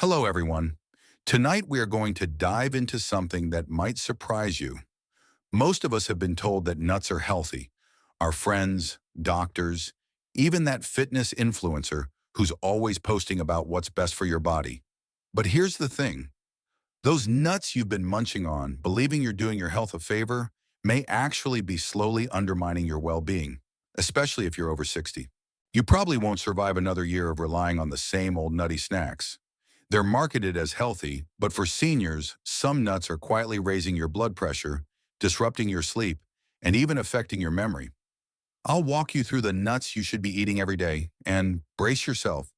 Hello, everyone. Tonight we are going to dive into something that might surprise you. Most of us have been told that nuts are healthy. Our friends, doctors, even that fitness influencer who's always posting about what's best for your body. But here's the thing. Those nuts you've been munching on, believing you're doing your health a favor, may actually be slowly undermining your well-being, especially if you're over 60. You probably won't survive another year of relying on the same old nutty snacks. They're marketed as healthy, but for seniors, some nuts are quietly raising your blood pressure, disrupting your sleep, and even affecting your memory. I'll walk you through the nuts you should be eating every day, and brace yourself,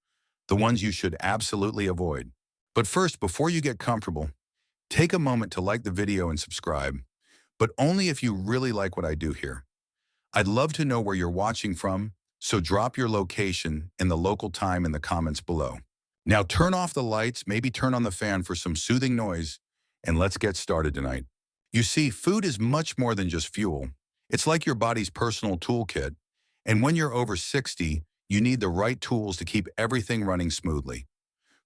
the ones you should absolutely avoid. But first, before you get comfortable, take a moment to like the video and subscribe, but only if you really like what I do here. I'd love to know where you're watching from, so drop your location and the local time in the comments below. Now turn off the lights, maybe turn on the fan for some soothing noise, and let's get started tonight. You see, food is much more than just fuel. It's like your body's personal toolkit, and when you're over 60, you need the right tools to keep everything running smoothly.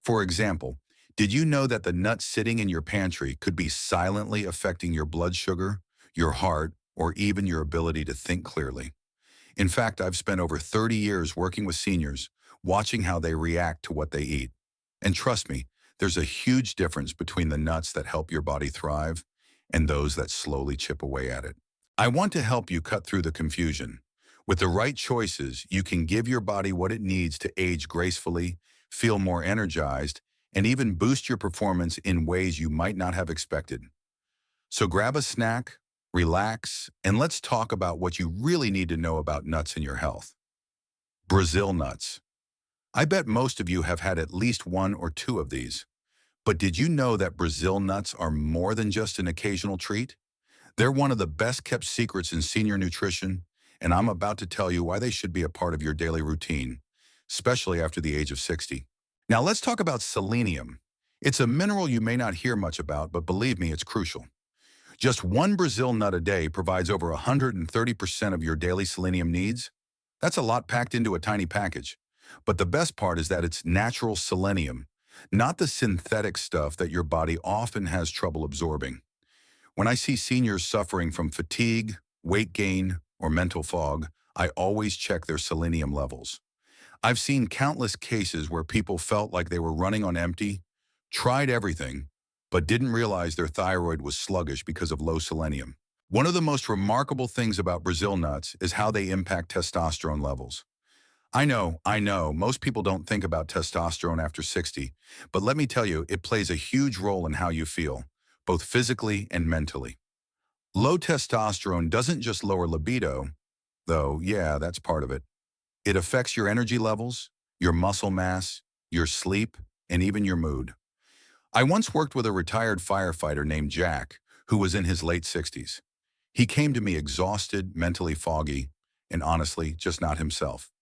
For example, did you know that the nuts sitting in your pantry could be silently affecting your blood sugar, your heart, or even your ability to think clearly? In fact, I've spent over 30 years working with seniors, watching how they react to what they eat. And trust me, there's a huge difference between the nuts that help your body thrive and those that slowly chip away at it. I want to help you cut through the confusion. With the right choices, you can give your body what it needs to age gracefully, feel more energized, and even boost your performance in ways you might not have expected. So grab a snack, relax, and let's talk about what you really need to know about nuts in your health. Brazil nuts. I bet most of you have had at least one or two of these. But did you know that Brazil nuts are more than just an occasional treat? They're one of the best-kept secrets in senior nutrition, and I'm about to tell you why they should be a part of your daily routine, especially after the age of 60. Now let's talk about selenium. It's a mineral you may not hear much about, but believe me, it's crucial. Just one Brazil nut a day provides over 130% of your daily selenium needs. That's a lot packed into a tiny package. But the best part is that it's natural selenium, not the synthetic stuff that your body often has trouble absorbing. When I see seniors suffering from fatigue, weight gain, or mental fog, I always check their selenium levels. I've seen countless cases where people felt like they were running on empty, tried everything, but didn't realize their thyroid was sluggish because of low selenium. One of the most remarkable things about Brazil nuts is how they impact testosterone levels. I know, most people don't think about testosterone after 60, but let me tell you, it plays a huge role in how you feel, both physically and mentally. Low testosterone doesn't just lower libido, though, yeah, that's part of it. It affects your energy levels, your muscle mass, your sleep, and even your mood. I once worked with a retired firefighter named Jack, who was in his late 60s. He came to me exhausted, mentally foggy, and honestly, just not himself.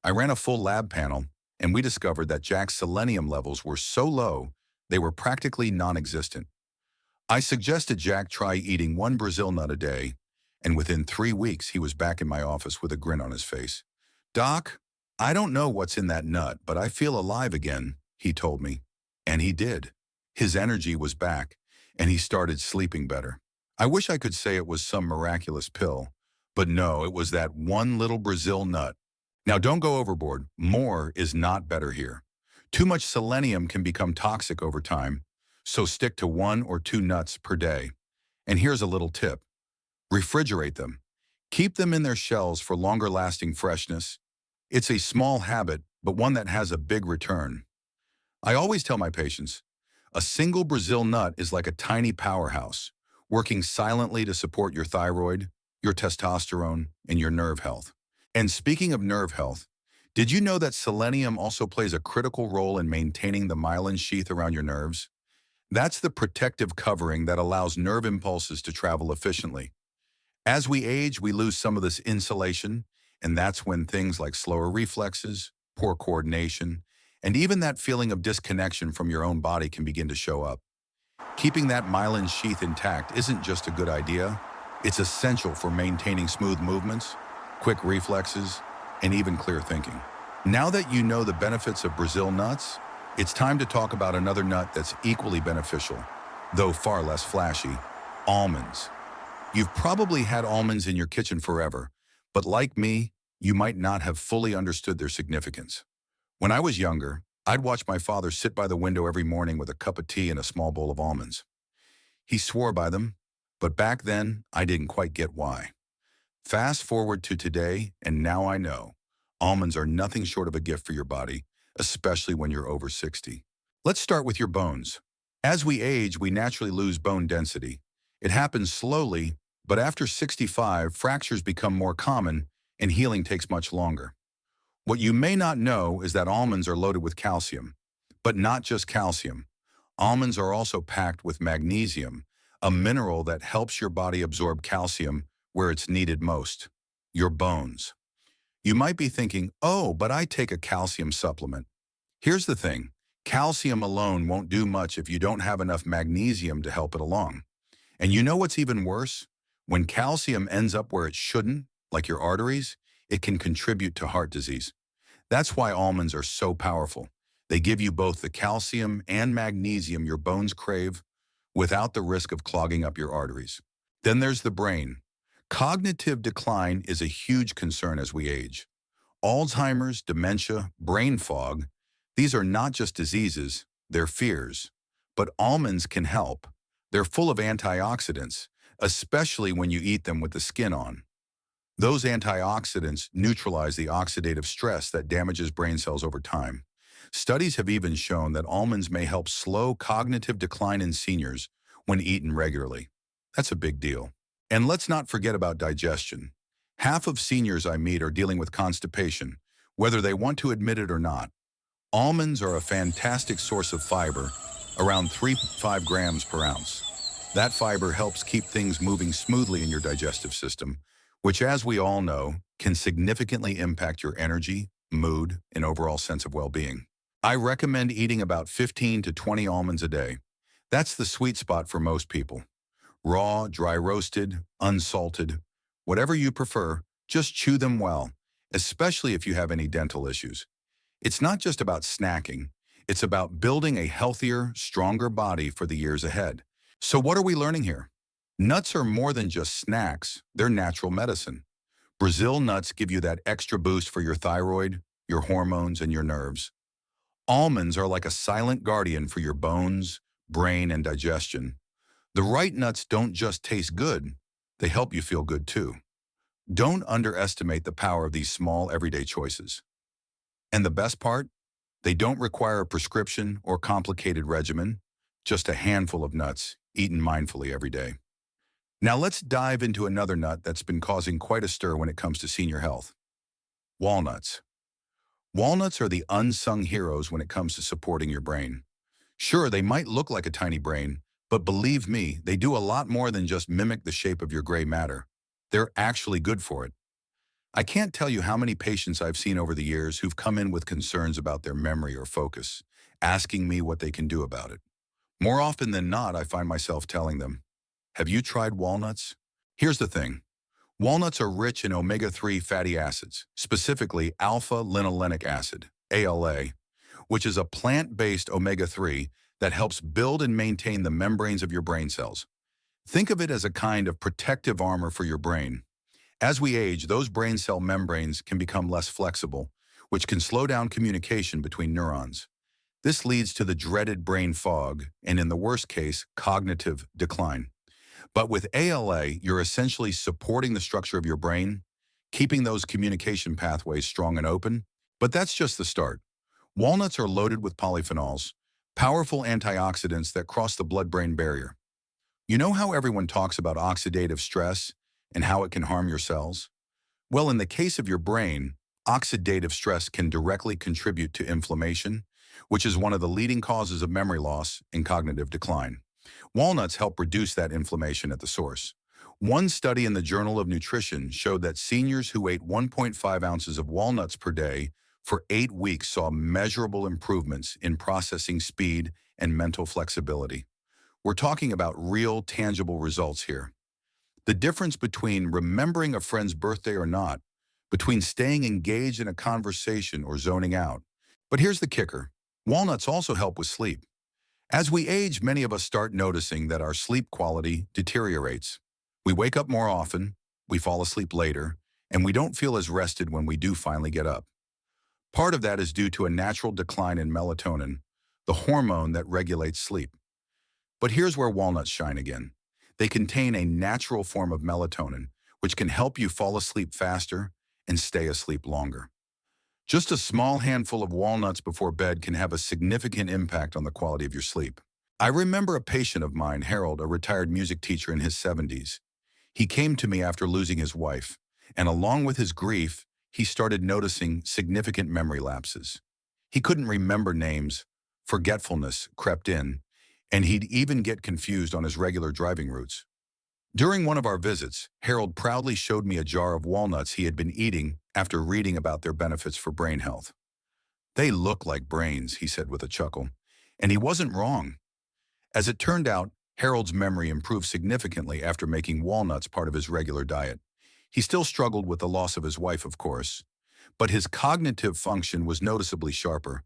I ran a full lab panel, and we discovered that Jack's selenium levels were so low, they were practically non-existent. I suggested Jack try eating one Brazil nut a day, and within 3 weeks, he was back in my office with a grin on his face. "Doc, I don't know what's in that nut, but I feel alive again," he told me. And he did. His energy was back, and he started sleeping better. I wish I could say it was some miraculous pill, but no, it was that one little Brazil nut. Now don't go overboard. More is not better here. Too much selenium can become toxic over time, so stick to 1 or 2 nuts per day. And here's a little tip. Refrigerate them. Keep them in their shells for longer lasting freshness. It's a small habit, but one that has a big return. I always tell my patients, a single Brazil nut is like a tiny powerhouse, working silently to support your thyroid, your testosterone, and your nerve health. And speaking of nerve health, did you know that selenium also plays a critical role in maintaining the myelin sheath around your nerves? That's the protective covering that allows nerve impulses to travel efficiently. As we age, we lose some of this insulation, and that's when things like slower reflexes, poor coordination, and even that feeling of disconnection from your own body can begin to show up. Keeping that myelin sheath intact isn't just a good idea, it's essential for maintaining smooth movements, quick reflexes, and even clear thinking. Now that you know the benefits of Brazil nuts, It's time to talk about another nut that's equally beneficial, though far less flashy: almonds. You've probably had almonds in your kitchen forever, but like me, you might not have fully understood their significance. When I was younger, I'd watch my father sit by the window every morning with a cup of tea and a small bowl of almonds. He swore by them, but back then, I didn't quite get why. Fast forward to today, and now I know. Almonds are nothing short of a gift for your body, especially when you're over 60. Let's start with your bones. As we age, we naturally lose bone density. It happens slowly, but after 65, fractures become more common and healing takes much longer. What you may not know is that almonds are loaded with calcium, but not just calcium. Almonds are also packed with magnesium, a mineral that helps your body absorb calcium where it's needed most: your bones. You might be thinking, oh, but I take a calcium supplement. Here's the thing: calcium alone won't do much if you don't have enough magnesium to help it along. And you know what's even worse? When calcium ends up where it shouldn't, like your arteries, it can contribute to heart disease. That's why almonds are so powerful. They give you both the calcium and magnesium your bones crave without the risk of clogging up your arteries. Then there's the brain. Cognitive decline is a huge concern as we age. Alzheimer's, dementia, brain fog, these are not just diseases, they're fears. But almonds can help. They're full of antioxidants, especially when you eat them with the skin on. Those antioxidants neutralize the oxidative stress that damages brain cells over time. Studies have even shown that almonds may help slow cognitive decline in seniors when eaten regularly. That's a big deal. And let's not forget about digestion. Half of seniors I meet are dealing with constipation, whether they want to admit it or not. Almonds are a fantastic source of fiber, around 3 to 5 grams per ounce. That fiber helps keep things moving smoothly in your digestive system, which, as we all know, can significantly impact your energy, mood, and overall sense of well-being. I recommend eating about 15 to 20 almonds a day. That's the sweet spot for most people. Raw, dry roasted, unsalted, whatever you prefer, just chew them well, especially if you have any dental issues. It's not just about snacking. It's about building a healthier, stronger body for the years ahead. So what are we learning here? Nuts are more than just snacks. They're natural medicine. Brazil nuts give you that extra boost for your thyroid, your hormones, and your nerves. Almonds are like a silent guardian for your bones, brain, and digestion. The right nuts don't just taste good, they help you feel good too. Don't underestimate the power of these small, everyday choices. And the best part? They don't require a prescription or complicated regimen, just a handful of nuts, eaten mindfully every day. Now let's dive into another nut that's been causing quite a stir when it comes to senior health: walnuts. Walnuts are the unsung heroes when it comes to supporting your brain. Sure, they might look like a tiny brain, but believe me, they do a lot more than just mimic the shape of your gray matter. They're actually good for it. I can't tell you how many patients I've seen over the years who've come in with concerns about their memory or focus, asking me what they can do about it. More often than not, I find myself telling them, have you tried walnuts? Here's the thing. Walnuts are rich in omega-3 fatty acids, specifically alpha-linolenic acid, ALA, which is a plant-based omega-3 that helps build and maintain the membranes of your brain cells. Think of it as a kind of protective armor for your brain. As we age, those brain cell membranes can become less flexible, which can slow down communication between neurons. This leads to the dreaded brain fog and, in the worst case, cognitive decline. But with ALA, you're essentially supporting the structure of your brain, keeping those communication pathways strong and open. But that's just the start. Walnuts are loaded with polyphenols, powerful antioxidants that cross the blood-brain barrier. You know how everyone talks about oxidative stress and how it can harm your cells? Well, in the case of your brain, oxidative stress can directly contribute to inflammation, which is one of the leading causes of memory loss and cognitive decline. Walnuts help reduce that inflammation at the source. One study in the Journal of Nutrition showed that seniors who ate 1.5 ounces of walnuts per day for 8 weeks saw measurable improvements in processing speed and mental flexibility. We're talking about real, tangible results here. The difference between remembering a friend's birthday or not, between staying engaged in a conversation or zoning out. But here's the kicker. Walnuts also help with sleep. As we age, many of us start noticing that our sleep quality deteriorates. We wake up more often, we fall asleep later, and we don't feel as rested when we do finally get up. Part of that is due to a natural decline in melatonin, the hormone that regulates sleep. But here's where walnuts shine again. They contain a natural form of melatonin, which can help you fall asleep faster and stay asleep longer. Just a small handful of walnuts before bed can have a significant impact on the quality of your sleep. I remember a patient of mine, Harold, a retired music teacher in his 70s. He came to me after losing his wife, and along with his grief, he started noticing significant memory lapses. He couldn't remember names, forgetfulness crept in, and he'd even get confused on his regular driving routes. During one of our visits, Harold proudly showed me a jar of walnuts he had been eating after reading about their benefits for brain health. "They look like brains," he said with a chuckle, and he wasn't wrong. As it turned out, Harold's memory improved significantly after making walnuts part of his regular diet. He still struggled with the loss of his wife, of course, but his cognitive function was noticeably sharper,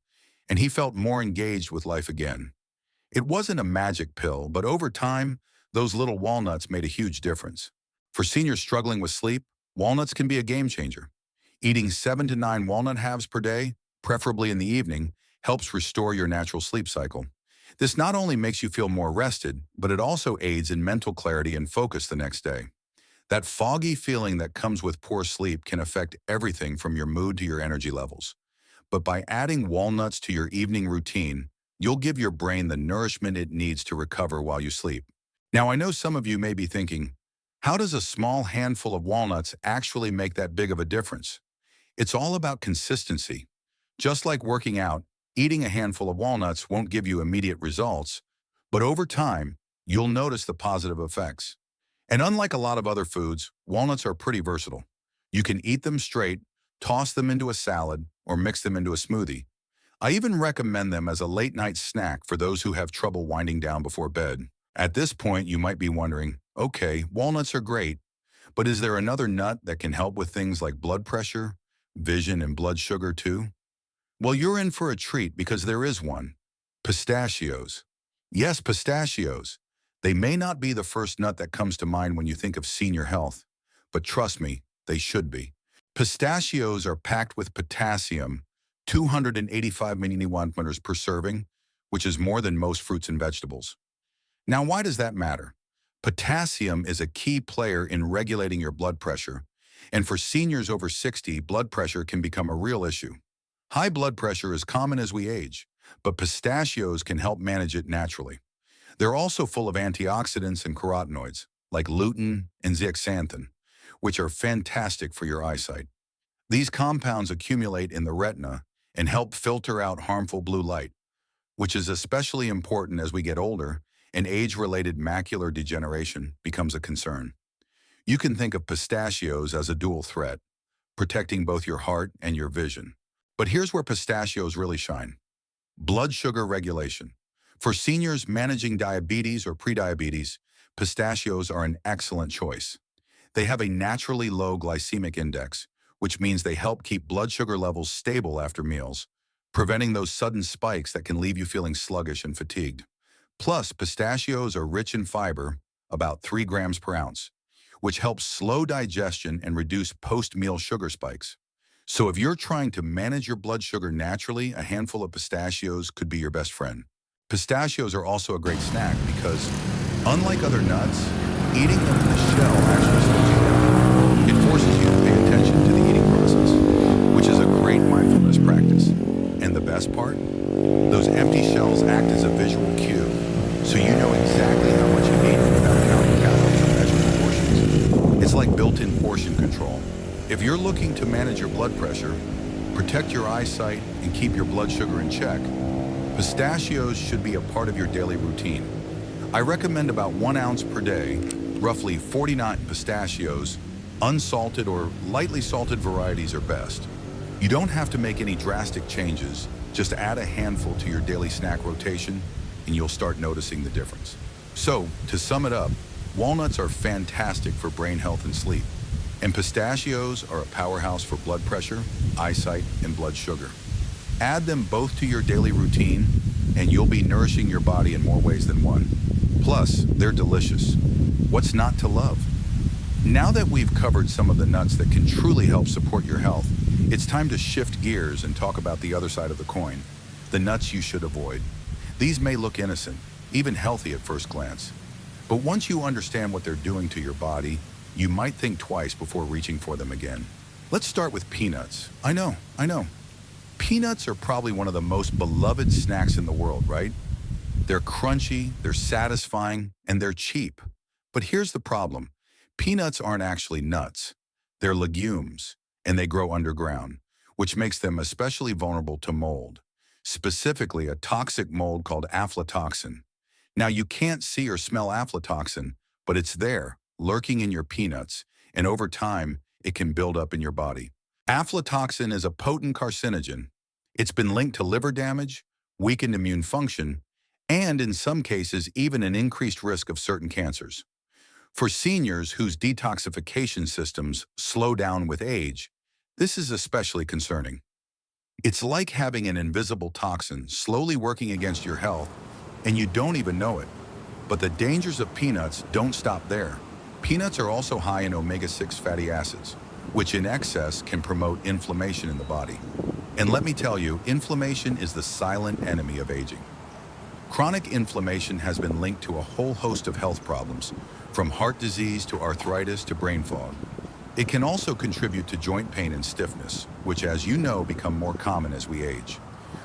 and he felt more engaged with life again. It wasn't a magic pill, but over time, those little walnuts made a huge difference. For seniors struggling with sleep, walnuts can be a game changer. Eating 7 to 9 walnut halves per day, preferably in the evening, helps restore your natural sleep cycle. This not only makes you feel more rested, but it also aids in mental clarity and focus the next day. That foggy feeling that comes with poor sleep can affect everything from your mood to your energy levels. But by adding walnuts to your evening routine, you'll give your brain the nourishment it needs to recover while you sleep. Now, I know some of you may be thinking, how does a small handful of walnuts actually make that big of a difference? It's all about consistency. Just like working out, eating a handful of walnuts won't give you immediate results, but over time, you'll notice the positive effects. And unlike a lot of other foods, walnuts are pretty versatile. You can eat them straight, toss them into a salad, or mix them into a smoothie. I even recommend them as a late-night snack for those who have trouble winding down before bed. At this point, you might be wondering, okay, walnuts are great, but is there another nut that can help with things like blood pressure, vision, and blood sugar too? Well, you're in for a treat because there is one. Pistachios. Yes, pistachios. They may not be the first nut that comes to mind when you think of senior health, but trust me, they should be. Pistachios are packed with potassium, 285 milliliters per serving, which is more than most fruits and vegetables. Now, why does that matter? Potassium is a key player in regulating your blood pressure, and for seniors over 60, blood pressure can become a real issue. High blood pressure is common as we age, but pistachios can help manage it naturally. They're also full of antioxidants and carotenoids, like lutein and zeaxanthin, which are fantastic for your eyesight. These compounds accumulate in the retina and help filter out harmful blue light, which is especially important as we get older and age-related macular degeneration becomes a concern. You can think of pistachios as a dual threat, protecting both your heart and your vision. But here's where pistachios really shine. Blood sugar regulation. For seniors managing diabetes or prediabetes, pistachios are an excellent choice. They have a naturally low glycemic index, which means they help keep blood sugar levels stable after meals, preventing those sudden spikes that can leave you feeling sluggish and fatigued. Plus, pistachios are rich in fiber, about 3 grams per ounce, which helps slow digestion and reduce post-meal sugar spikes. So if you're trying to manage your blood sugar naturally, a handful of pistachios could be your best friend. Pistachios are also a great snack because, unlike other nuts, eating them in the shell actually slows you down. It forces you to pay attention to the eating process, which is a great mindfulness practice. And the best part? Those empty shells act as a visual cue, so you know exactly how much you eat without counting calories or measuring portions. It's like built-in portion control. If you're looking to manage your blood pressure, protect your eyesight, and keep your blood sugar in check, pistachios should be a part of your daily routine. I recommend about 1 ounce per day, roughly 49 pistachios. Unsalted or lightly salted varieties are best. You don't have to make any drastic changes. Just add a handful to your daily snack rotation, and you'll start noticing the difference. So, to sum it up, walnuts are fantastic for brain health and sleep, and pistachios are a powerhouse for blood pressure, eyesight, and blood sugar. Add them both to your daily routine, and you'll be nourishing your body in more ways than one. Plus, they're delicious. What's not to love? Now that we've covered some of the nuts that can truly help support your health, it's time to shift gears and talk about the other side of the coin, the nuts you should avoid. These may look innocent, even healthy at first glance. But once you understand what they're doing to your body, you might think twice before reaching for them again. Let's start with peanuts. I know. Peanuts are probably one of the most beloved snacks in the world, right? They're crunchy, they're satisfying, and they're cheap. But here's the problem. Peanuts aren't actually nuts. They're legumes, and they grow underground, which makes them especially vulnerable to mold, specifically a toxic mold called aflatoxin. Now, you can't see or smell aflatoxin, but it's there, lurking in your peanuts, and over time, it can build up in your body. Aflatoxin is a potent carcinogen. It's been linked to liver damage, weakened immune function, and in some cases, even an increased risk of certain cancers. For seniors whose detoxification systems slow down with age, this is especially concerning. It's like having an invisible toxin slowly working against your health, and you don't even know it. But the dangers of peanuts don't stop there. Peanuts are also high in omega-6 fatty acids, which in excess can promote inflammation in the body. And let me tell you, inflammation is the silent enemy of aging. Chronic inflammation has been linked to a whole host of health problems, from heart disease to arthritis to brain fog. It can also contribute to joint pain and stiffness, which, as you know, become more common as we age.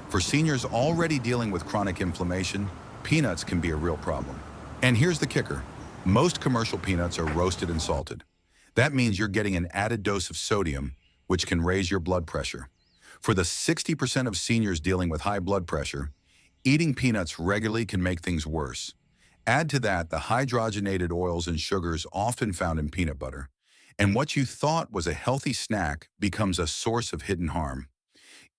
For seniors already dealing with chronic inflammation, peanuts can be a real problem. And here's the kicker. Most commercial peanuts are roasted and salted. That means you're getting an added dose of sodium, which can raise your blood pressure. For the 60% of seniors dealing with high blood pressure, eating peanuts regularly can make things worse. Add to that the hydrogenated oils and sugars often found in peanut butter, and what you thought was a healthy snack becomes a source of hidden harm.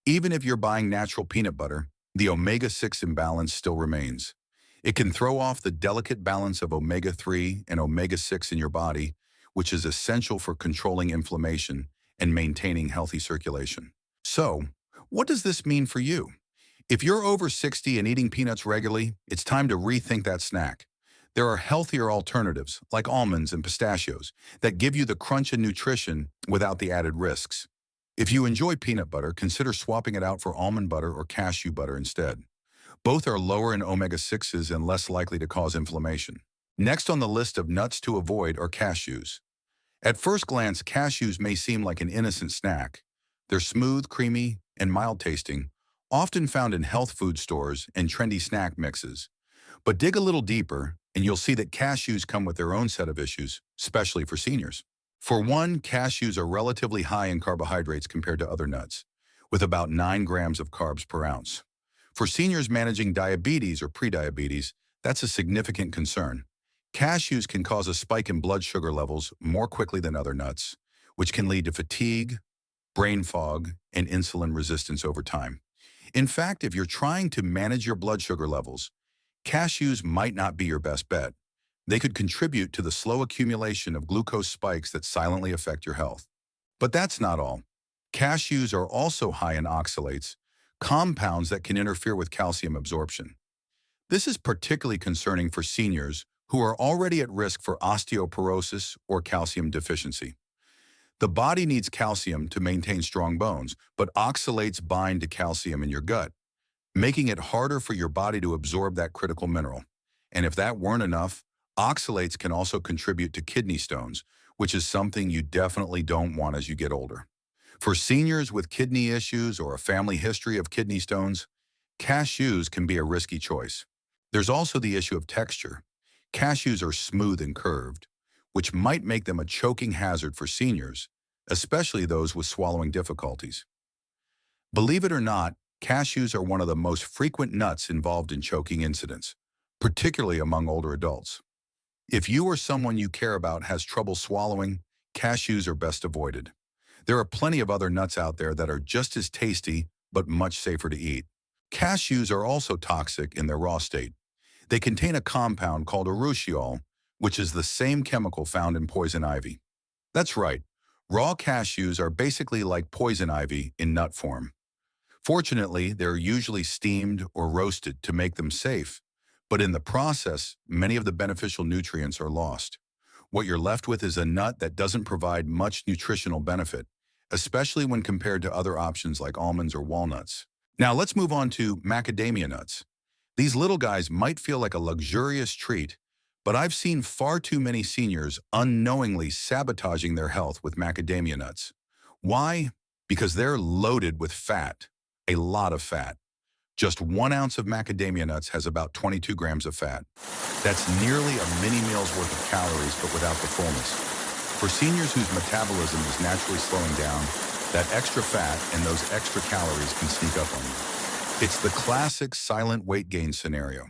Even if you're buying natural peanut butter, the omega-6 imbalance still remains. It can throw off the delicate balance of omega-3 and omega-6 in your body, which is essential for controlling inflammation and maintaining healthy circulation. So, what does this mean for you? If you're over 60 and eating peanuts regularly, it's time to rethink that snack. There are healthier alternatives, like almonds and pistachios, that give you the crunch and nutrition without the added risks. If you enjoy peanut butter, consider swapping it out for almond butter or cashew butter instead. Both are lower in omega-6s and less likely to cause inflammation. Next on the list of nuts to avoid are cashews. At first glance, cashews may seem like an innocent snack. They're smooth, creamy, and mild-tasting, often found in health food stores and trendy snack mixes. But dig a little deeper, and you'll see that cashews come with their own set of issues, especially for seniors. For one, cashews are relatively high in carbohydrates compared to other nuts, with about 9 grams of carbs per ounce. For seniors managing diabetes or prediabetes, that's a significant concern. Cashews can cause a spike in blood sugar levels more quickly than other nuts, which can lead to fatigue, brain fog, and insulin resistance over time. In fact, if you're trying to manage your blood sugar levels, cashews might not be your best bet. They could contribute to the slow accumulation of glucose spikes that silently affect your health. But that's not all. Cashews are also high in oxalates, compounds that can interfere with calcium absorption. This is particularly concerning for seniors who are already at risk for osteoporosis or calcium deficiency. The body needs calcium to maintain strong bones, but oxalates bind to calcium in your gut, making it harder for your body to absorb that critical mineral. And if that weren't enough, oxalates can also contribute to kidney stones, which is something you definitely don't want as you get older. For seniors with kidney issues or a family history of kidney stones, cashews can be a risky choice. There's also the issue of texture. Cashews are smooth and curved, which might make them a choking hazard for seniors, especially those with swallowing difficulties. Believe it or not, cashews are one of the most frequent nuts involved in choking incidents, particularly among older adults. If you or someone you care about has trouble swallowing, cashews are best avoided. There are plenty of other nuts out there that are just as tasty, but much safer to eat. Cashews are also toxic in their raw state. They contain a compound called urushiol, which is the same chemical found in poison ivy. That's right, raw cashews are basically like poison ivy in nut form. Fortunately, they're usually steamed or roasted to make them safe, but in the process, many of the beneficial nutrients are lost. What you're left with is a nut that doesn't provide much nutritional benefit, especially when compared to other options like almonds or walnuts. Now let's move on to macadamia nuts. These little guys might feel like a luxurious treat, but I've seen far too many seniors unknowingly sabotaging their health with macadamia nuts. Why? Because they're loaded with fat, a lot of fat. Just 1 ounce of macadamia nuts has about 22 grams of fat. That's nearly a mini meal's worth of calories, but without the fullness. For seniors whose metabolism is naturally slowing down, that extra fat and those extra calories can sneak up on you. It's the classic silent weight gain scenario.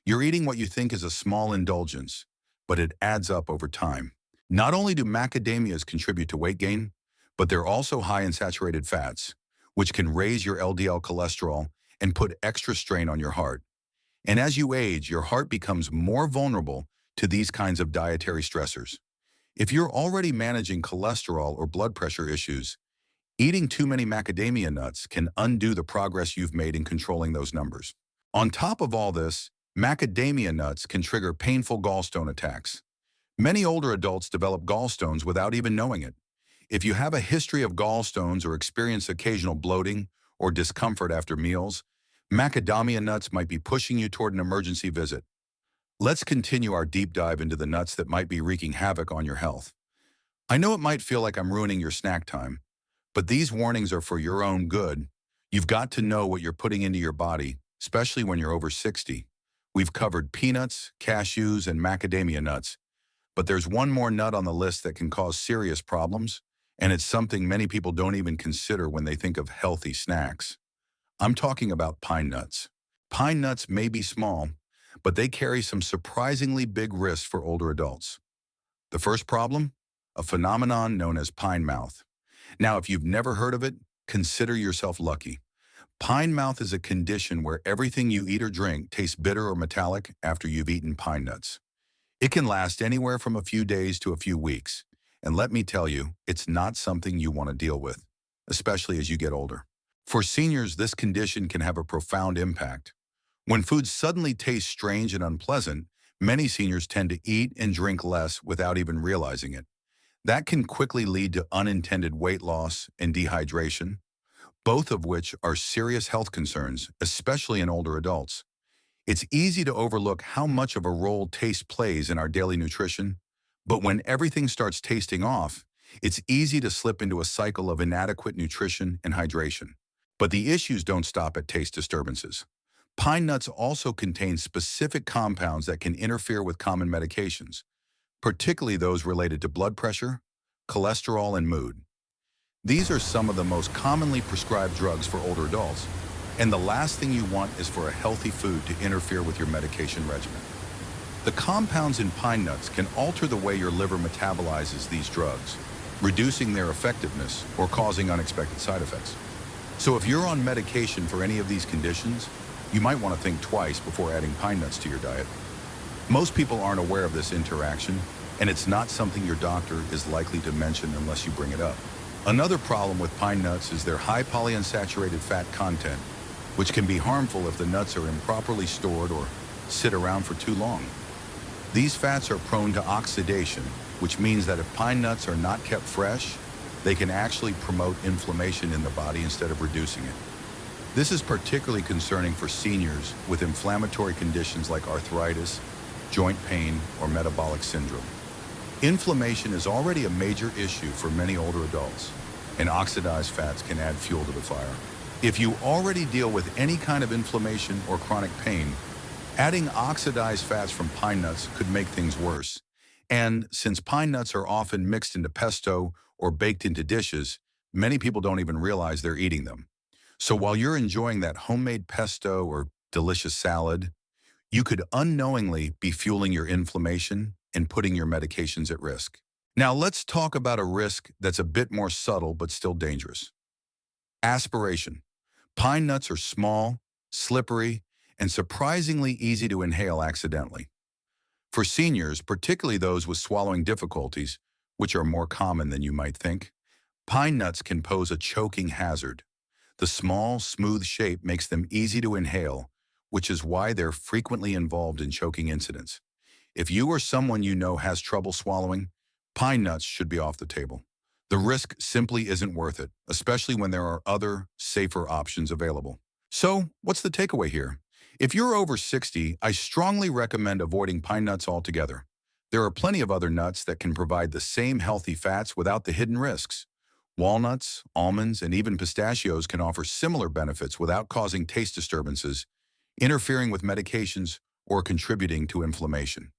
You're eating what you think is a small indulgence, but it adds up over time. Not only do macadamias contribute to weight gain, but they're also high in saturated fats, which can raise your LDL cholesterol and put extra strain on your heart. And as you age, your heart becomes more vulnerable to these kinds of dietary stressors. If you're already managing cholesterol or blood pressure issues, eating too many macadamia nuts can undo the progress you've made in controlling those numbers. On top of all this, macadamia nuts can trigger painful gallstone attacks. Many older adults develop gallstones without even knowing it. If you have a history of gallstones or experience occasional bloating or discomfort after meals, macadamia nuts might be pushing you toward an emergency visit. Let's continue our deep dive into the nuts that might be wreaking havoc on your health. I know it might feel like I'm ruining your snack time, but these warnings are for your own good. You've got to know what you're putting into your body, especially when you're over 60. We've covered peanuts, cashews, and macadamia nuts, but there's one more nut on the list that can cause serious problems, and it's something many people don't even consider when they think of healthy snacks. I'm talking about pine nuts. Pine nuts may be small, but they carry some surprisingly big risks for older adults. The first problem? A phenomenon known as pine mouth. Now, if you've never heard of it, consider yourself lucky. Pine mouth is a condition where everything you eat or drink tastes bitter or metallic after you've eaten pine nuts. It can last anywhere from a few days to a few weeks. And let me tell you, it's not something you want to deal with, especially as you get older. For seniors, this condition can have a profound impact. When food suddenly tastes strange and unpleasant, many seniors tend to eat and drink less without even realizing it. That can quickly lead to unintended weight loss and dehydration, both of which are serious health concerns, especially in older adults. It's easy to overlook how much of a role taste plays in our daily nutrition, but when everything starts tasting off, it's easy to slip into a cycle of inadequate nutrition and hydration. But the issues don't stop at taste disturbances. Pine nuts also contain specific compounds that can interfere with common medications, particularly those related to blood pressure, cholesterol, and mood. These are some of the most commonly prescribed drugs for older adults, and the last thing you want is for a healthy food to interfere with your medication regimen. The compounds in pine nuts can alter the way your liver metabolizes these drugs, reducing their effectiveness or causing unexpected side effects. So if you're on medication for any of these conditions, you might want to think twice before adding pine nuts to your diet. Most people aren't aware of this interaction, and it's not something your doctor is likely to mention unless you bring it up. Another problem with pine nuts is their high polyunsaturated fat content, which can be harmful if the nuts are improperly stored or sit around for too long. These fats are prone to oxidation, which means that if pine nuts are not kept fresh, they can actually promote inflammation in the body instead of reducing it. This is particularly concerning for seniors with inflammatory conditions like arthritis, joint pain, or metabolic syndrome. Inflammation is already a major issue for many older adults, and oxidized fats can add fuel to the fire. If you already deal with any kind of inflammation or chronic pain, adding oxidized fats from pine nuts could make things worse. And since pine nuts are often mixed into pesto or baked into dishes, many people don't even realize they're eating them. So while you're enjoying that homemade pesto or delicious salad, you could unknowingly be fueling your inflammation and putting your medications at risk. Now let's talk about a risk that's a bit more subtle but still dangerous. Aspiration. Pine nuts are small, slippery, and surprisingly easy to inhale accidentally. For seniors, particularly those with swallowing difficulties, which are more common than you might think, pine nuts can pose a choking hazard. The small, smooth shape makes them easy to inhale, which is why they're frequently involved in choking incidents. If you or someone you know has trouble swallowing, pine nuts should be off the table. The risk simply isn't worth it, especially when there are other, safer options available. So, what's the takeaway here? If you're over 60, I strongly recommend avoiding pine nuts altogether. There are plenty of other nuts that can provide the same healthy fats without the hidden risks. Walnuts, almonds, and even pistachios can offer similar benefits without causing taste disturbances, interfering with medications, or contributing to inflammation.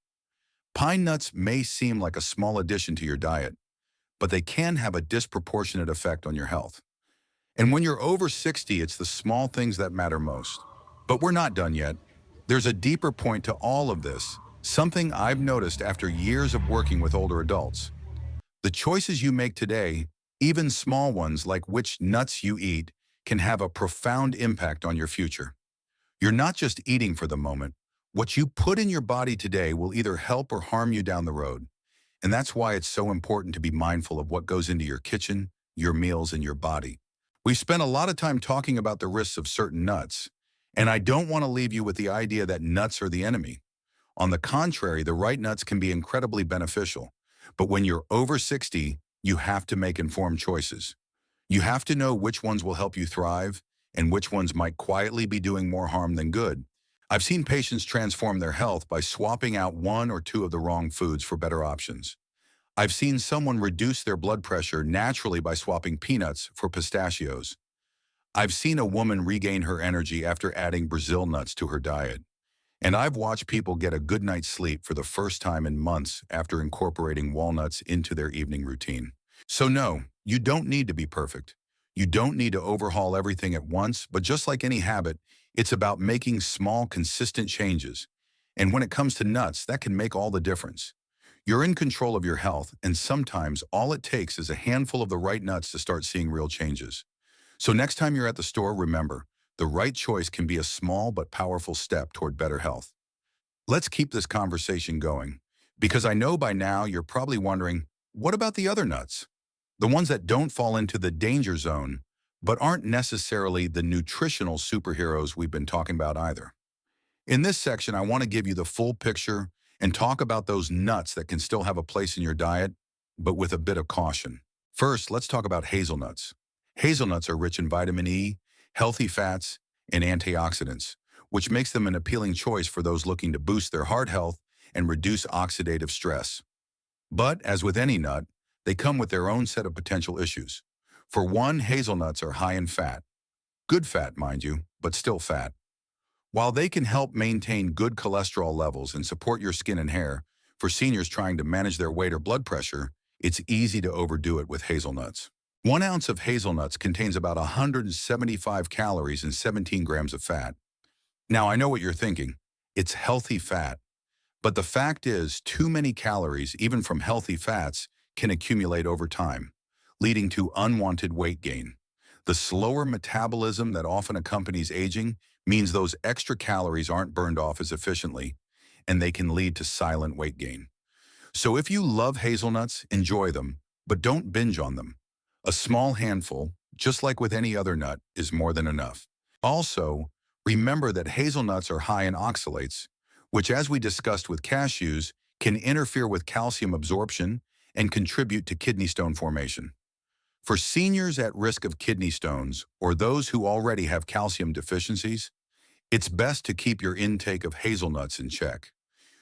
Pine nuts may seem like a small addition to your diet, but they can have a disproportionate effect on your health. And when you're over 60, it's the small things that matter most. But we're not done yet. There's a deeper point to all of this, something I've noticed after years of working with older adults. The choices you make today, even small ones like which nuts you eat, can have a profound impact on your future. You're not just eating for the moment. What you put in your body today will either help or harm you down the road. And that's why it's so important to be mindful of what goes into your kitchen, your meals, and your body. We've spent a lot of time talking about the risks of certain nuts, and I don't want to leave you with the idea that nuts are the enemy. On the contrary, the right nuts can be incredibly beneficial. But when you're over 60, you have to make informed choices. You have to know which ones will help you thrive and which ones might quietly be doing more harm than good. I've seen patients transform their health by swapping out one or two of the wrong foods for better options. I've seen someone reduce their blood pressure naturally by swapping peanuts for pistachios. I've seen a woman regain her energy after adding Brazil nuts to her diet. And I've watched people get a good night's sleep for the first time in months after incorporating walnuts into their evening routine. So no, you don't need to be perfect. You don't need to overhaul everything at once, but just like any habit, it's about making small, consistent changes. And when it comes to nuts, that can make all the difference. You're in control of your health, and sometimes all it takes is a handful of the right nuts to start seeing real changes. So next time you're at the store, remember, the right choice can be a small but powerful step toward better health. Let's keep this conversation going, because I know by now you're probably wondering, what about the other nuts? The ones that don't fall into the danger zone, but aren't necessarily the nutritional superheroes we've been talking about either. In this section, I want to give you the full picture and talk about those nuts that can still have a place in your diet, but with a bit of caution. First, let's talk about hazelnuts. Hazelnuts are rich in vitamin E, healthy fats, and antioxidants, which makes them an appealing choice for those looking to boost their heart health and reduce oxidative stress. But as with any nut, they come with their own set of potential issues. For one, hazelnuts are high in fat. Good fat, mind you, but still fat. While they can help maintain good cholesterol levels and support your skin and hair, for seniors trying to manage their weight or blood pressure, it's easy to overdo it with hazelnuts. 1 ounce of hazelnuts contains about 175 calories and 17 grams of fat. Now, I know what you're thinking. It's healthy fat. But the fact is, too many calories, even from healthy fats, can accumulate over time, leading to unwanted weight gain. The slower metabolism that often accompanies aging means those extra calories aren't burned off as efficiently, and they can lead to silent weight gain. So if you love hazelnuts, enjoy them, but don't binge on them. A small handful, just like with any other nut, is more than enough. Also, remember that hazelnuts are high in oxalates, which, as we discussed with cashews, can interfere with calcium absorption and contribute to kidney stone formation. For seniors at risk of kidney stones or those who already have calcium deficiencies, it's best to keep your intake of hazelnuts in check.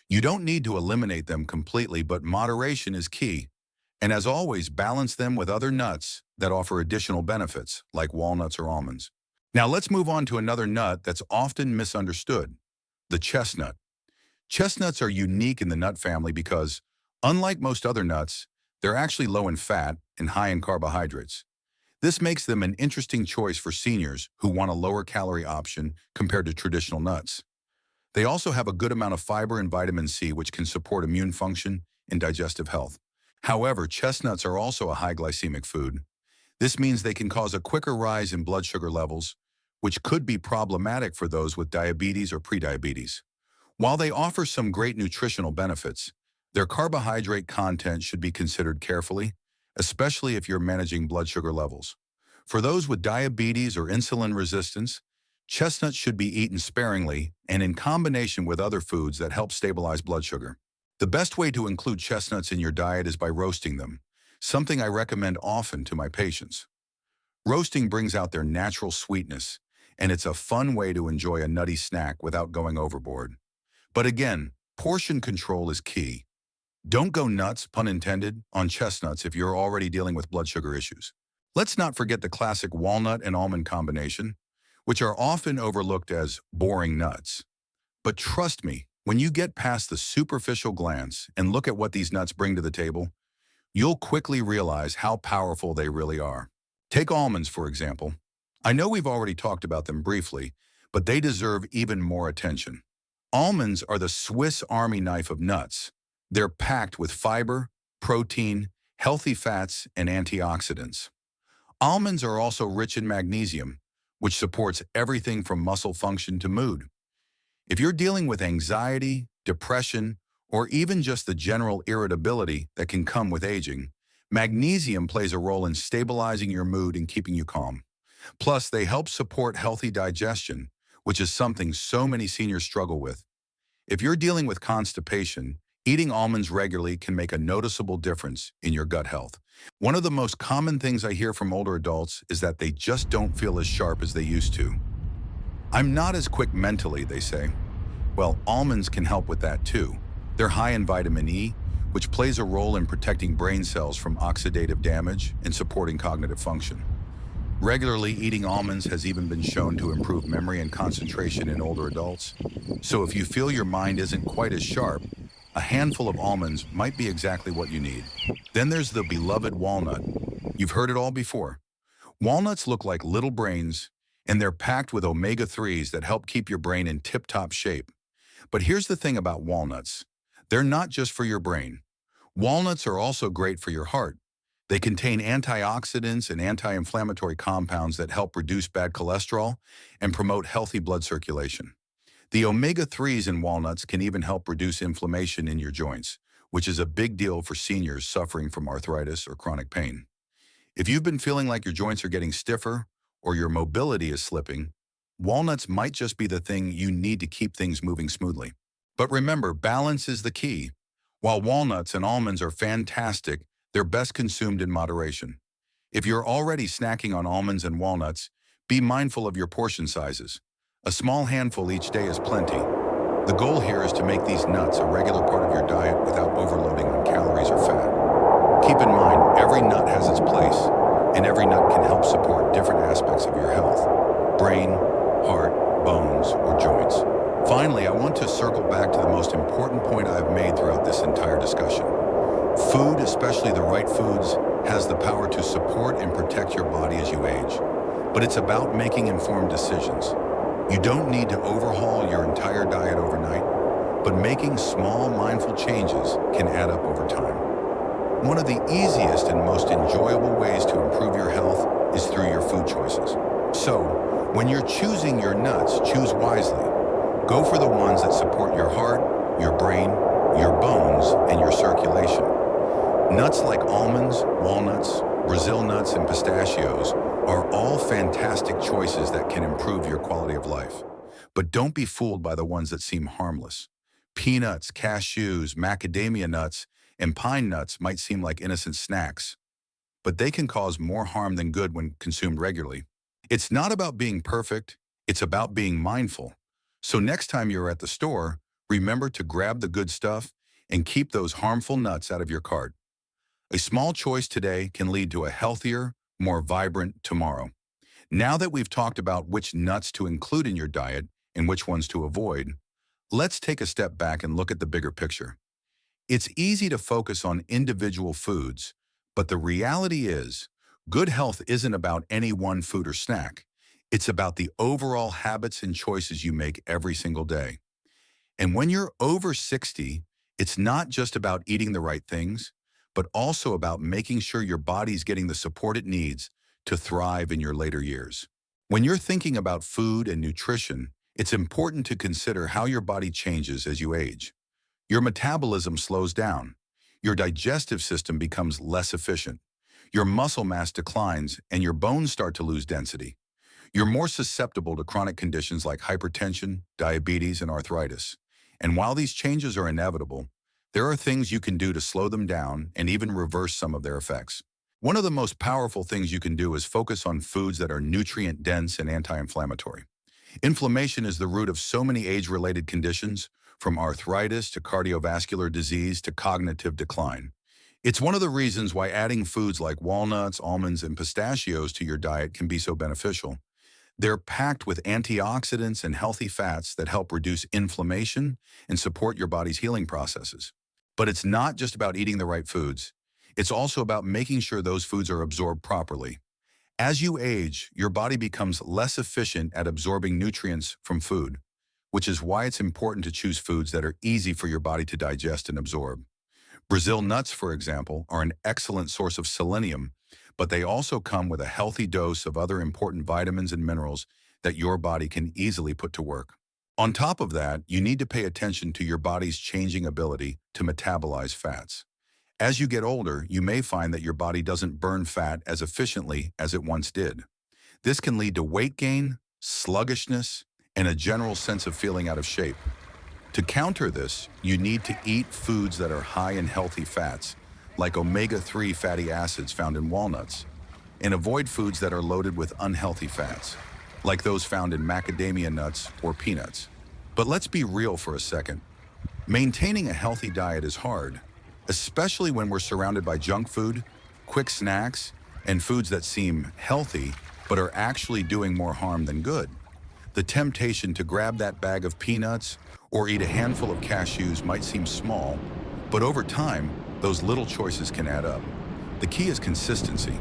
You don't need to eliminate them completely, but moderation is key. And as always, balance them with other nuts that offer additional benefits, like walnuts or almonds. Now let's move on to another nut that's often misunderstood, the chestnut. Chestnuts are unique in the nut family because, unlike most other nuts, they're actually low in fat and high in carbohydrates. This makes them an interesting choice for seniors who want a lower calorie option compared to traditional nuts. They also have a good amount of fiber and vitamin C, which can support immune function and digestive health. However, chestnuts are also a high glycemic food. This means they can cause a quicker rise in blood sugar levels, which could be problematic for those with diabetes or prediabetes. While they offer some great nutritional benefits, their carbohydrate content should be considered carefully, especially if you're managing blood sugar levels. For those with diabetes or insulin resistance, chestnuts should be eaten sparingly and in combination with other foods that help stabilize blood sugar. The best way to include chestnuts in your diet is by roasting them, something I recommend often to my patients. Roasting brings out their natural sweetness, and it's a fun way to enjoy a nutty snack without going overboard. But again, portion control is key. Don't go nuts, pun intended, on chestnuts if you're already dealing with blood sugar issues. Let's not forget the classic walnut and almond combination, which are often overlooked as boring nuts. But trust me, when you get past the superficial glance and look at what these nuts bring to the table, you'll quickly realize how powerful they really are. Take almonds, for example. I know we've already talked about them briefly, but they deserve even more attention. Almonds are the Swiss Army knife of nuts. They're packed with fiber, protein, healthy fats, and antioxidants. Almonds are also rich in magnesium, which supports everything from muscle function to mood. If you're dealing with anxiety, depression, or even just the general irritability that can come with aging, magnesium plays a role in stabilizing your mood and keeping you calm. Plus, they help support healthy digestion, which is something so many seniors struggle with. If you're dealing with constipation, eating almonds regularly can make a noticeable difference in your gut health. One of the most common things I hear from older adults is that they just don't feel as sharp as they used to. I'm not as quick mentally, they say. Well, almonds can help with that too. They're high in vitamin E, which plays a role in protecting brain cells from oxidative damage and supporting cognitive function. Regularly eating almonds has even been shown to improve memory and concentration in older adults. So if you feel your mind isn't quite as sharp, a handful of almonds might be exactly what you need. Then there's the beloved walnut. You've heard it all before. Walnuts look like little brains, and they're packed with omega-3s that help keep your brain in tip-top shape. But here's the thing about walnuts. They're not just for your brain. Walnuts are also great for your heart. They contain antioxidants and anti-inflammatory compounds that help reduce bad cholesterol and promote healthy blood circulation. The omega-3s in walnuts can even help reduce inflammation in your joints, which is a big deal for seniors suffering from arthritis or chronic pain. If you've been feeling like your joints are getting stiffer or your mobility is slipping, walnuts might just be the thing you need to keep things moving smoothly. But remember, balance is the key. While walnuts and almonds are fantastic, they're best consumed in moderation. If you're already snacking on almonds and walnuts, be mindful of your portion sizes. A small handful each day is plenty. The goal here is to make these nuts a regular part of your diet without overloading on calories or fat. Keep in mind, every nut has its place, and every nut can help support different aspects of your health: brain, heart, bones, or joints. Finally, I want to circle back to the most important point I've made throughout this entire discussion. Food, especially the right foods, has the power to support and protect your body as you age. But it's about making informed decisions. You don't need to overhaul your entire diet overnight, but making small, mindful changes can add up over time. One of the easiest and most enjoyable ways to improve your health is through your food choices. So, when you're choosing your nuts, choose wisely. Go for the ones that support your heart, your brain, your bones, and your circulation. Nuts like almonds, walnuts, Brazil nuts, and pistachios are all fantastic choices that can improve your quality of life. But don't be fooled by the ones that seem harmless. Peanuts, cashews, macadamia nuts, and pine nuts might seem like innocent snacks, but they can cause more harm than good when consumed regularly. It's not about being perfect, it's about being mindful. So next time you're at the store, remember to grab the good stuff and keep those harmful nuts out of your cart. A small choice today can lead to a healthier, more vibrant tomorrow. Now that we've talked about which nuts to include in your diet and which ones to avoid, let's take a step back and look at the bigger picture. It's easy to focus on individual foods, but the reality is, good health isn't about any one food or snack. It's about the overall habits and choices you make every single day. And when you're over 60, it's not just about eating the right things, but also about making sure your body's getting the support it needs to thrive in your later years. When you're thinking about food and nutrition, it's important to consider how your body changes as you age. Your metabolism slows down. Your digestive system becomes less efficient. Your muscle mass declines and your bones start to lose density. You're more susceptible to chronic conditions like hypertension, diabetes, and arthritis. And while these changes are inevitable, there are things you can do to slow them down and even reverse some of their effects. One of the most powerful things you can do is focus on foods that are nutrient-dense and anti-inflammatory. Inflammation is the root of so many age-related conditions, from arthritis to cardiovascular disease to cognitive decline. It's one of the reasons why adding foods like walnuts, almonds, and pistachios to your diet can be so beneficial. They're packed with antioxidants and healthy fats that help reduce inflammation and support your body's healing processes. But it's not just about eating the right foods. It's also about making sure those foods are absorbed properly. As you age, your body becomes less efficient at absorbing nutrients from food, which is why it's important to choose foods that are easy for your body to digest and absorb. Brazil nuts, for example, are an excellent source of selenium, but they also come with a healthy dose of other important vitamins and minerals that your body can easily put to work. On top of that, you need to pay attention to your body's changing ability to metabolize fats. As you get older, you may find that your body doesn't burn fat as efficiently as it once did. This can lead to weight gain, sluggishness, and a general sense of feeling out of shape. To counter this, you need to eat foods that are high in healthy fats, like omega-3 fatty acids found in walnuts, and avoid foods that are loaded with unhealthy fats, like those found in macadamia nuts or peanuts. But let's be real for a second. Maintaining a healthy diet is hard, especially when we're surrounded by junk food, quick snacks, and foods that seem healthy but are actually doing more harm than good. The temptation to grab that bag of peanuts or eat a handful of cashews might seem small, but over time, those little choices can add up. The key is consistency.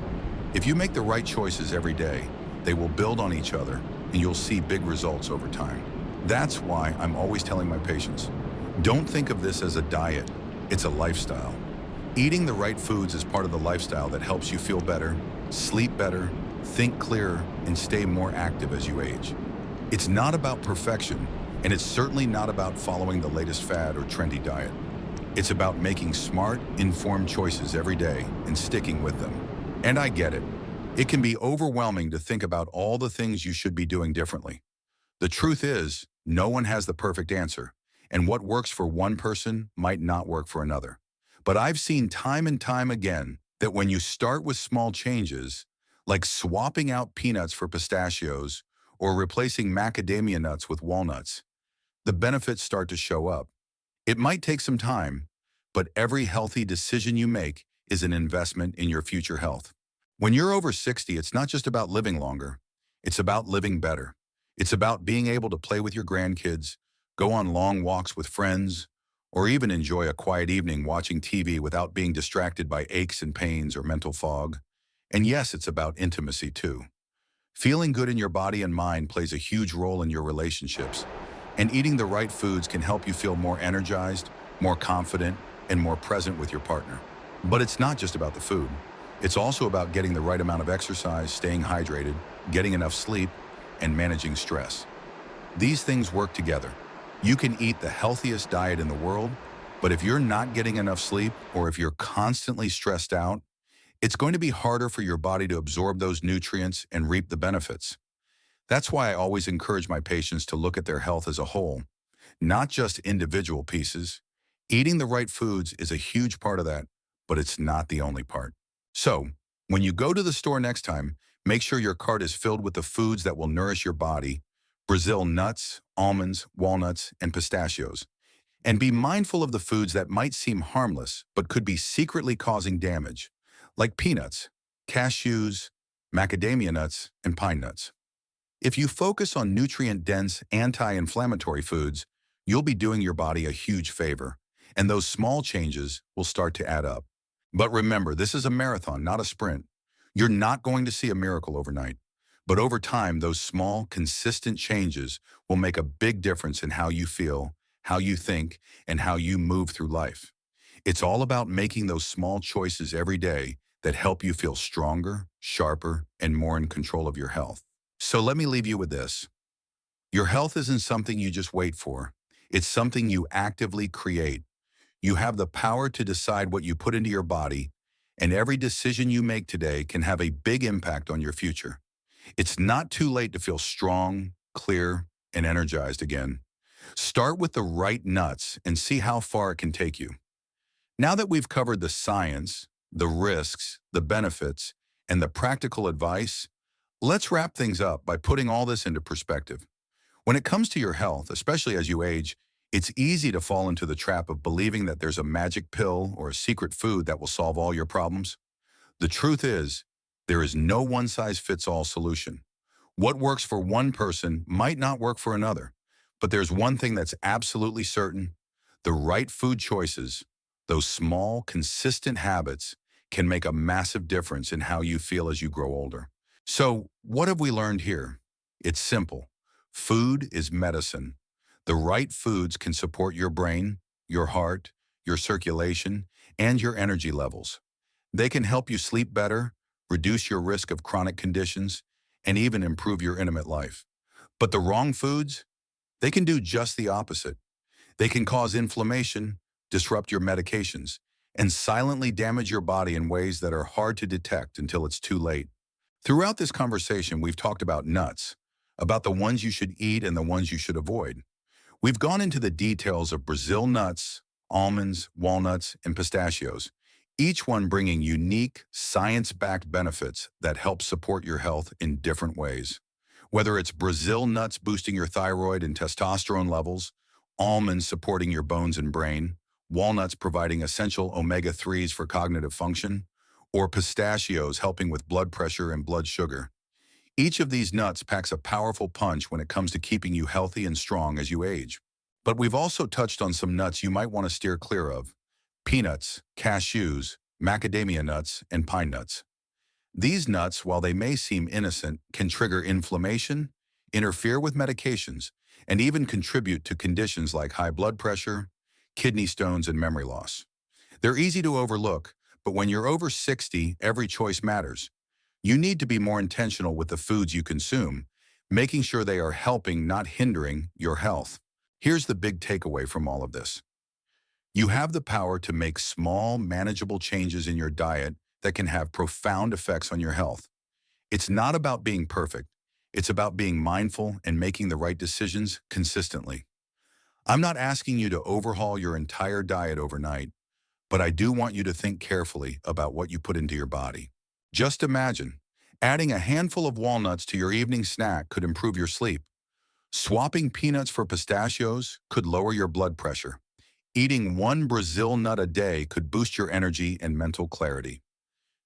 If you make the right choices every day, they will build on each other and you'll see big results over time. That's why I'm always telling my patients, don't think of this as a diet, it's a lifestyle. Eating the right foods is part of the lifestyle that helps you feel better, sleep better, think clearer, and stay more active as you age. It's not about perfection, and it's certainly not about following the latest fad or trendy diet. It's about making smart, informed choices every day and sticking with them. And I get it. It can be overwhelming to think about all the things you should be doing differently. The truth is, no one has the perfect answer, and what works for one person might not work for another. But I've seen time and time again that when you start with small changes, like swapping out peanuts for pistachios or replacing macadamia nuts with walnuts, the benefits start to show up. It might take some time, but every healthy decision you make is an investment in your future health. When you're over 60, it's not just about living longer. It's about living better. It's about being able to play with your grandkids, go on long walks with friends, or even enjoy a quiet evening watching TV without being distracted by aches and pains or mental fog. And yes, it's about intimacy too. Feeling good in your body and mind plays a huge role in your relationships, and eating the right foods can help you feel more energized, more confident, and more present with your partner. But it's not just about the food. It's also about getting the right amount of exercise, staying hydrated, getting enough sleep, and managing stress. These things work together. You can eat the healthiest diet in the world, but if you're not getting enough sleep or if you're constantly stressed out, it's going to be harder for your body to absorb those nutrients and reap the benefits. That's why I always encourage my patients to look at their health as a whole, not just individual pieces. Eating the right foods is a huge part of that, but it's not the only part. So, when you go to the store next time, make sure your cart is filled with the foods that will nourish your body: Brazil nuts, almonds, walnuts, and pistachios. And be mindful of the foods that might seem harmless but could be secretly causing damage, like peanuts, cashews, macadamia nuts, and pine nuts. If you focus on nutrient-dense, anti-inflammatory foods, you'll be doing your body a huge favor, and those small changes will start to add up. But remember, this is a marathon, not a sprint. You're not going to see a miracle overnight, but over time, those small, consistent changes will make a big difference in how you feel, how you think, and how you move through life. It's all about making those small choices every day that help you feel stronger, sharper, and more in control of your health. So let me leave you with this. Your health isn't something you just wait for. It's something you actively create. You have the power to decide what you put into your body, and every decision you make today can have a big impact on your future. It's not too late to feel strong, clear, and energized again. Start with the right nuts and see how far it can take you. Now that we've covered the science, the risks, the benefits, and the practical advice, let's wrap things up by putting all this into perspective. When it comes to your health, especially as you age, it's easy to fall into the trap of believing that there's a magic pill or a secret food that will solve all your problems. The truth is, there is no one-size-fits-all solution. What works for one person might not work for another. But there's one thing that's absolutely certain: the right food choices, those small, consistent habits, can make a massive difference in how you feel as you grow older. So, what have we learned here? It's simple. Food is medicine. The right foods can support your brain, your heart, your circulation, and your energy levels. They can help you sleep better, reduce your risk of chronic conditions, and even improve your intimate life. But the wrong foods, they can do just the opposite. They can cause inflammation, disrupt your medications, and silently damage your body in ways that are hard to detect until it's too late. Throughout this conversation, we've talked about nuts, about the ones you should eat and the ones you should avoid. We've gone into the details of Brazil nuts, almonds, walnuts, and pistachios, each one bringing unique, science-backed benefits that help support your health in different ways. Whether it's Brazil nuts boosting your thyroid and testosterone levels, almonds supporting your bones and brain, walnuts providing essential omega-3s for cognitive function, or pistachios helping with blood pressure and blood sugar. Each of these nuts packs a powerful punch when it comes to keeping you healthy and strong as you age. But we've also touched on some nuts you might want to steer clear of: peanuts, cashews, macadamia nuts, and pine nuts. These nuts, while they may seem innocent, can trigger inflammation, interfere with medications, and even contribute to conditions like high blood pressure, kidney stones, and memory loss. They're easy to overlook, but when you're over 60, every choice matters. You need to be more intentional with the foods you consume, making sure they are helping, not hindering, your health. Here's the big takeaway from all of this. You have the power to make small, manageable changes in your diet that can have profound effects on your health. It's not about being perfect. It's about being mindful and making the right decisions consistently. I'm not asking you to overhaul your entire diet overnight, but I do want you to think carefully about what you put into your body. Just imagine, adding a handful of walnuts to your evening snack could improve your sleep. Swapping peanuts for pistachios could lower your blood pressure. Eating one Brazil nut a day could boost your energy and mental clarity.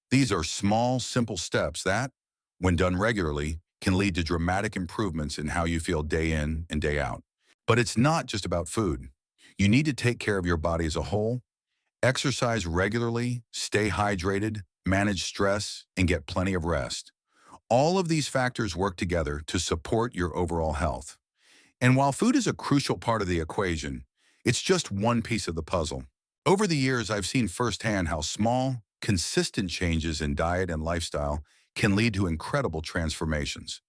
These are small, simple steps that, when done regularly, can lead to dramatic improvements in how you feel day in and day out. But it's not just about food. You need to take care of your body as a whole, exercise regularly, stay hydrated, manage stress, and get plenty of rest. All of these factors work together to support your overall health. And while food is a crucial part of the equation, it's just one piece of the puzzle. Over the years, I've seen firsthand how small, consistent changes in diet and lifestyle can lead to incredible transformations.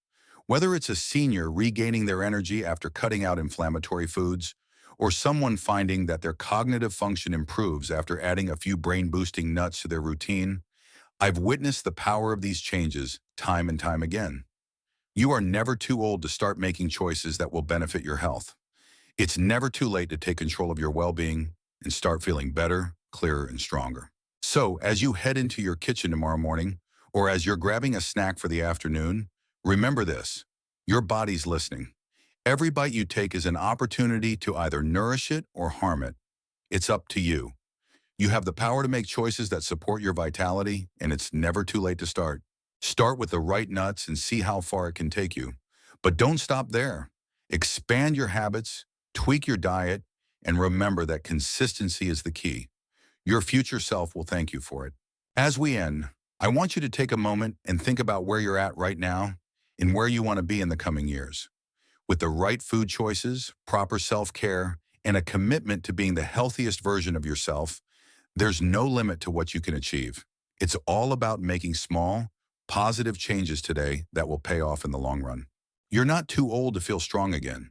Whether it's a senior regaining their energy after cutting out inflammatory foods, or someone finding that their cognitive function improves after adding a few brain-boosting nuts to their routine, I've witnessed the power of these changes time and time again. You are never too old to start making choices that will benefit your health. It's never too late to take control of your well-being and start feeling better, clearer, and stronger. So, as you head into your kitchen tomorrow morning, or as you're grabbing a snack for the afternoon, remember this: your body's listening. Every bite you take is an opportunity to either nourish it or harm it. It's up to you. You have the power to make choices that support your vitality, and it's never too late to start. Start with the right nuts and see how far it can take you. But don't stop there. Expand your habits, tweak your diet, and remember that consistency is the key. Your future self will thank you for it. As we end, I want you to take a moment and think about where you're at right now and where you want to be in the coming years. With the right food choices, proper self-care, and a commitment to being the healthiest version of yourself, there's no limit to what you can achieve. It's all about making small, positive changes today that will pay off in the long run. You're not too old to feel strong again.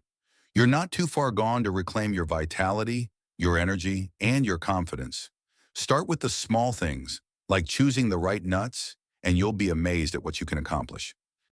You're not too far gone to reclaim your vitality, your energy, and your confidence. Start with the small things, like choosing the right nuts, and you'll be amazed at what you can accomplish.